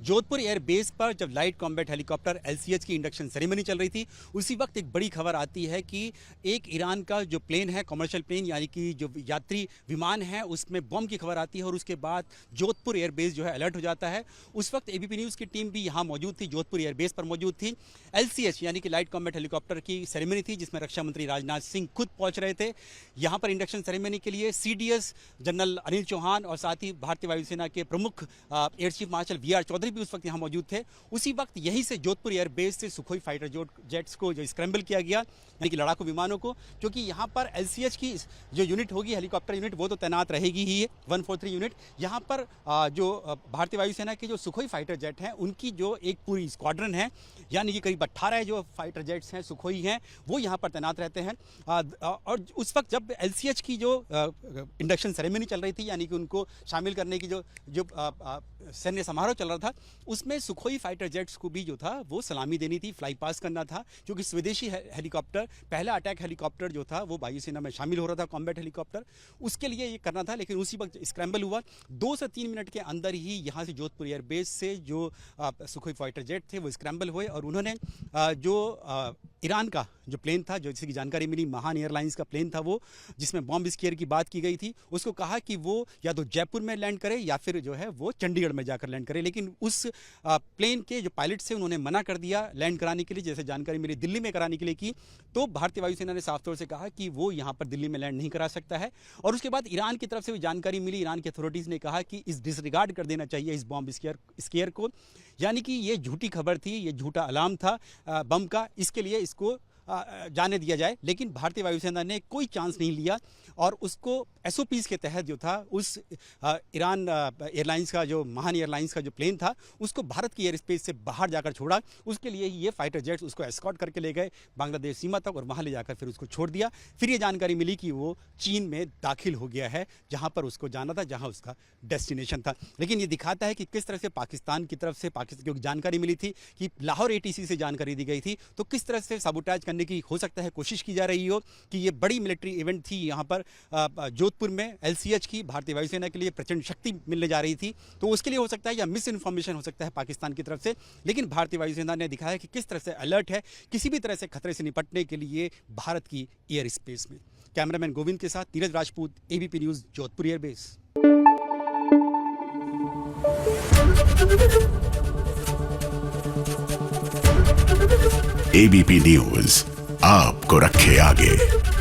Jodhpur airbase पर जब light combat helicopter LCH की इंडक्शन सेरेमनी चल रही थी, उसी वक्त एक बड़ी खबर आती है कि एक ईरान का जो प्लेन है, कमर्शियल प्लेन यानी कि जो यात्री विमान है, उसमें बम की खबर आती है और उसके बाद जोधपुर एयरबेस जो है अलर्ट हो जाता है। उस वक्त ABP न्यूज़ की टीम भी यहाँ मौजूद थी, जोधपुर एयरबेस पर मौजूद थी। LCH यानी कि लाइट कॉम्बैट हेलीकॉप्टर की सेरेमनी थी, जिसमें रक्षा मंत्री राजनाथ सिंह खुद पहुँच रहे थे। यहाँ पर इंडक्शन सेरेमनी के लिए CDS जनरल अनिल चौहान और साथ ही भारतीय वायुसेना के प्रमुख air chief marshal VR Chaudhari भी उस वक्त यहाँ मौजूद थे। उसी वक्त यहीं से जोधपुर एयरबेस से सुखोई फाइटर जेट्स को जो स्क्रैम्बल किया गया, यानी कि लड़ाकू विमानों को, क्योंकि यहाँ पर LCH की जो यूनिट होगी, हेलीकॉप्टर यूनिट, वो तो तैनात रहेगी ही है, 143 यूनिट। यहाँ पर जो भारतीय वायुसेना के जो सुखोई फाइटर जेट हैं, उनकी जो एक पूरी स्क्वाड्रन है, यानी कि करीब 18 जो फाइटर जेट्स हैं, सुखोई हैं, वो यहाँ पर तैनात रहते हैं। और उस वक्त जब LCH की जो इंडक्शन सेरेमनी चल रही थी, यानी कि उनको शामिल करने की जो सैन्य समारोह चल रहा था, उसमें सुखोई फाइटर जेट्स को भी जो था वो सलामी देनी थी, फ्लाई पास करना था, क्योंकि स्वदेशी हेलीकॉप्टर, पहला अटैक हेलीकॉप्टर जो था वो वायुसेना में शामिल हो रहा था, कॉम्बैट हेलीकॉप्टर, उसके लिए ये करना था। लेकिन उसी वक्त स्क्रैम्बल हुआ। 2 से 3 मिनट के अंदर ही यहाँ से जोधपुर एयरबेस से जो सुखोई फाइटर जेट थे वो स्क्रैम्बल हुए और उन्होंने जो ईरान का जो प्लेन था, जो जैसे की जानकारी मिली, महान एयरलाइंस का प्लेन था वो, जिसमें बॉम्ब स्केयर की बात की गई थी, उसको कहा कि वो या तो जयपुर में लैंड करे या फिर जो है वो चंडीगढ़ में जाकर लैंड करे। लेकिन उस प्लेन के जो पायलट थे उन्होंने मना कर दिया लैंड कराने के लिए, जैसे जानकारी मिली दिल्ली में कराने के लिए की। तो भारतीय वायुसेना ने साफ तौर से कहा कि वो यहाँ पर दिल्ली में लैंड नहीं करा सकता है। और उसके बाद ईरान की तरफ से भी जानकारी मिली, ईरान की अथॉरिटीज़ ने कहा कि इस डिसरिगार्ड कर देना चाहिए इस बॉम्ब स्केयर को, यानी कि ये झूठी खबर थी, ये झूठा अलार्म था बम का, इसके लिए इसको जाने दिया जाए। लेकिन भारतीय वायुसेना ने कोई चांस नहीं लिया और उसको SOPs के तहत जो था उस ईरान एयरलाइंस का, जो महान एयरलाइंस का जो प्लेन था, उसको भारत की एयर स्पेस से बाहर जाकर छोड़ा। उसके लिए ही ये फाइटर जेट्स उसको एस्कॉर्ट करके ले गए बांग्लादेश सीमा तक और वहाँ ले जाकर फिर उसको छोड़ दिया। फिर ये जानकारी मिली कि वो चीन में दाखिल हो गया है, जहाँ पर उसको जाना था, जहाँ उसका डेस्टिनेशन था। लेकिन ये दिखाता है कि किस तरह से पाकिस्तान की तरफ से, क्योंकि जानकारी मिली थी कि लाहौर ATC से जानकारी दी गई थी, तो किस तरह से साबोटाज करने की हो सकता है कोशिश की जा रही हो कि ये बड़ी मिलिट्री इवेंट थी यहाँ पर जोधपुर में LCH की, भारतीय वायुसेना के लिए प्रचंड शक्ति मिलने जा रही थी। तो उसके लिए हो सकता है या मिस इन्फॉर्मेशन हो सकता है पाकिस्तान की तरफ से। लेकिन भारतीय वायुसेना ने दिखाया कि किस तरह से अलर्ट है किसी भी तरह से खतरे से निपटने के लिए भारत की एयर स्पेस में। कैमरामैन गोविंद के साथ Neeraj Rajput, ABP news, Jodhpur airbase. ABP news आपको रखे आगे।